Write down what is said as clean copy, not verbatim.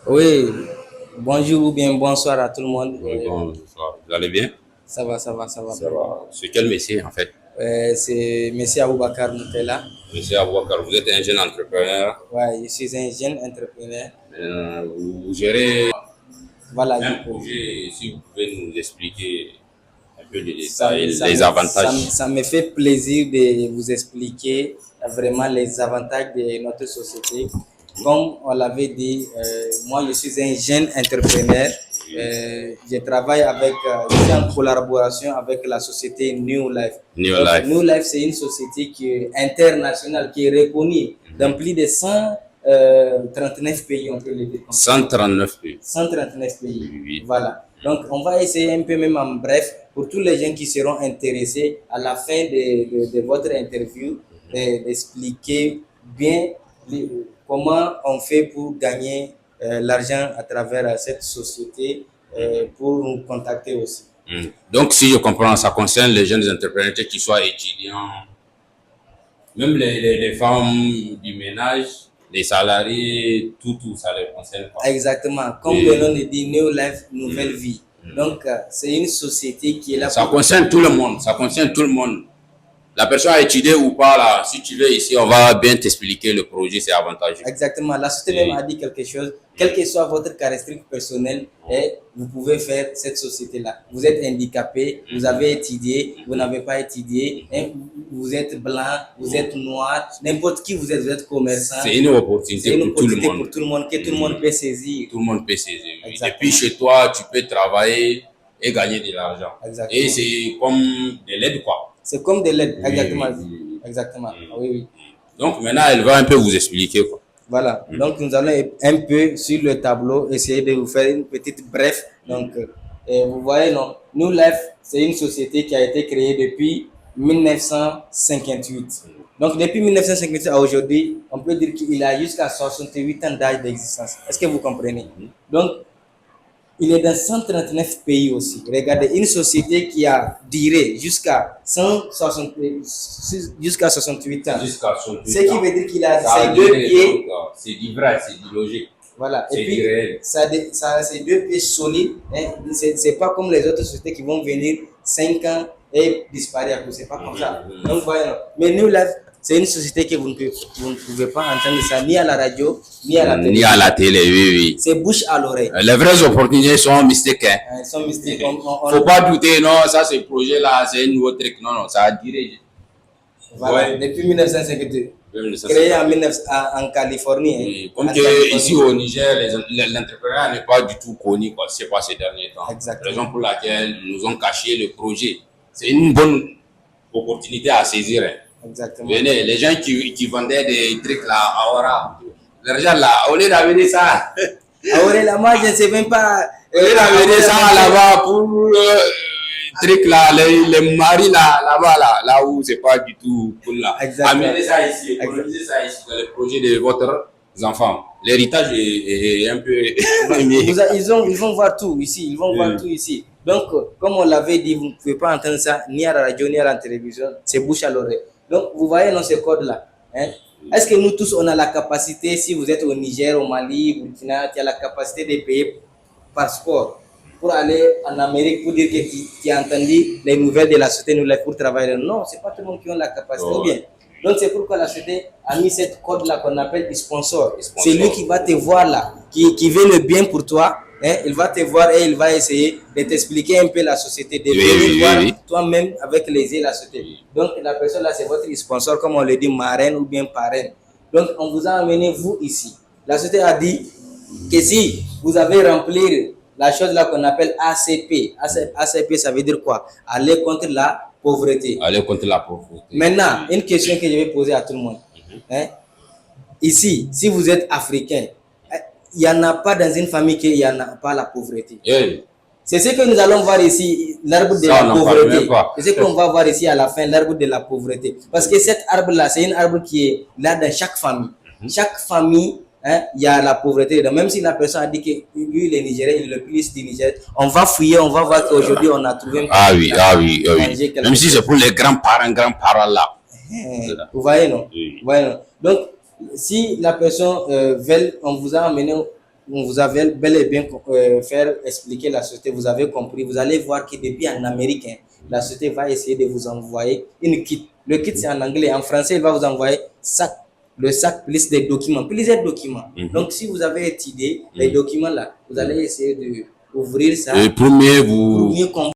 Oui, bonjour ou bien bonsoir à tout le monde. Oui, bonsoir. Vous allez bien? Ça va, ça va, ça va. Ça va. C'est quel métier en fait? C'est Monsieur Aboubakar Moutela. Monsieur Abouakar, vous êtes un jeune entrepreneur. Ouais, je suis un jeune entrepreneur. Vous gérez Voilà, un projet. Si vous pouvez nous expliquer un peu les ça, détails, ça, les me, ça, avantages. me ça me fait plaisir de vous expliquer vraiment les avantages de notre société. Comme on l'avait dit, moi je suis un jeune entrepreneur. Je travaille je suis en collaboration avec la société New Life. New Donc, Life. New Life, c'est une société qui est internationale, qui est reconnue dans plus de 139 pays, on peut le dire. 139 pays. 139 pays. Oui, oui. Voilà. Donc, on va essayer un peu, même en bref, pour tous les gens qui seront intéressés à la fin de votre interview, d'expliquer bien comment on fait pour gagner l'argent à travers cette société pour nous contacter aussi. Donc, si je comprends, ça concerne les jeunes entrepreneurs, qui soient étudiants, même les femmes du ménage, les salariés, tout, ça les concerne pas. Exactement. Comme le nom le dit, New Life, nouvelle vie. Donc, c'est une société qui est là Ça concerne tout le monde. Ça concerne tout le monde. La personne a étudié ou pas, là, si tu veux ici, on va bien t'expliquer le projet, c'est avantageux. Exactement. La société même a dit quelque chose. Quelle que soit votre caractéristique personnelle, vous pouvez faire cette société-là. Vous êtes handicapé, vous avez étudié, vous n'avez pas étudié, vous êtes blanc, vous êtes noir, n'importe qui vous êtes commerçant. C'est une opportunité pour tout le monde. Pour tout le monde, que tout le monde peut saisir. Tout le monde peut saisir. Oui. Exactement. Depuis chez toi, tu peux travailler et gagner de l'argent. Exactement. Et c'est comme de l'aide, quoi. C'est comme de l'aide, Oui, exactement. oui. Exactement. Oui, oui. Donc maintenant, elle va un peu vous expliquer, quoi. Voilà. Donc nous allons un peu sur le tableau essayer de vous faire une petite bref. Donc vous voyez, non, New Life, c'est une société qui a été créée depuis 1958. Donc depuis 1958 à aujourd'hui, on peut dire qu'il a jusqu'à 68 ans d'âge d'existence. Est-ce que vous comprenez? Donc il est dans 139 pays aussi. Regardez, une société qui a duré jusqu'à 68 ans. Jusqu'à 68 Ce qui veut dire qu'il a Ça a ses deux duré, pieds. donc, c'est du vrai, c'est du logique. Voilà. C'est Et puis, du réel. ça a ses deux pieds solides. Hein. C'est pas comme les autres sociétés qui vont venir 5 ans et disparaître. C'est pas comme ça. Donc, voyons. Mais nous, là, c'est une société que vous ne pouvez pas entendre ça ni à la radio, ni à la télé. Ni à la télé, oui, oui. C'est bouche à l'oreille. Les vraies opportunités sont mystiques. Hein. Ils sont mystiques. Faut pas douter, non, ça, ce projet-là, c'est un nouveau truc. Non, non, ça a duré. Voilà, Ouais. depuis 1952. Créé en Californie. Oui. Comme En que Californie. ici au Niger, l'entrepreneuriat n'est pas du tout connu, quoi. C'est pas ces derniers temps. Exactement. Raison pour laquelle nous ont caché le projet. C'est une bonne opportunité à saisir. Hein. Exactement. Venez, les gens qui vendaient des trucs là, à Aura, l'argent là, au lieu d'amener ça, Là, moi, je ne sais même pas. au lieu d'amener ça là-bas pour truc là, les maris là-bas, là où c'est pas du tout cool là. Exactement. Amenez ça ici, économisez ça ici dans le projet de votre enfant. L'héritage est un peu Ils vont voir tout ici. Ils vont voir tout ici. Donc, comme on l'avait dit, vous ne pouvez pas entendre ça ni à la radio, ni à la télévision. C'est bouche à l'oreille. Donc, vous voyez dans ce code-là. Hein? Est-ce que nous tous, on a la capacité, si vous êtes au Niger, au Mali, Burkina, tu as la capacité de payer par sport pour aller en Amérique pour dire que tu as entendu les nouvelles de la société New Life pour travailler? Non, ce n'est pas tout le monde qui a la capacité. Oh. Bien. Donc, c'est pourquoi la société a mis cette code-là qu'on appelle sponsor. C'est lui qui va te voir là, qui veut le bien pour toi. Hein, il va te voir et il va essayer de t'expliquer un peu la société, de venir voir toi-même avec les yeux la société. Donc, la personne là, c'est votre sponsor, comme on le dit, marraine ou bien parraine. Donc, on vous a amené, vous, ici. La société a dit que si vous avez rempli la chose là qu'on appelle ACP, ACP, ça veut dire quoi? Aller contre la pauvreté. aller contre la pauvreté. Maintenant, une question que je vais poser à tout le monde. Hein? Ici, si vous êtes africain, il n'y en a pas dans une famille qu'il n'y en a pas la pauvreté. Hey. C'est ce que nous allons voir ici, l'arbre de la pauvreté. C'est ce qu'on va voir ici à la fin, l'arbre de la pauvreté. Parce que cet arbre-là, c'est un arbre qui est là dans chaque famille. Chaque famille, hein, il y a la pauvreté. Donc, même si la personne a dit que lui, il est Nigérien, il est le plus du Niger, on va fouiller, on va voir qu'aujourd'hui, on a trouvé Ah oui. Même si c'est pour les grands-parents là. Vous voyez, non? Oui. Vous voyez, non? Donc, si la personne veut, on vous a amené vous avez bel et bien faire expliquer la société, vous avez compris, vous allez voir que depuis en Amérique, hein, la société va essayer de vous envoyer une kit. Le kit, c'est en anglais. En français, il va vous envoyer le sac plus des documents, plusieurs documents. Donc, si vous avez étudié les documents là, vous allez essayer de ouvrir ça pour mieux vous... comprendre.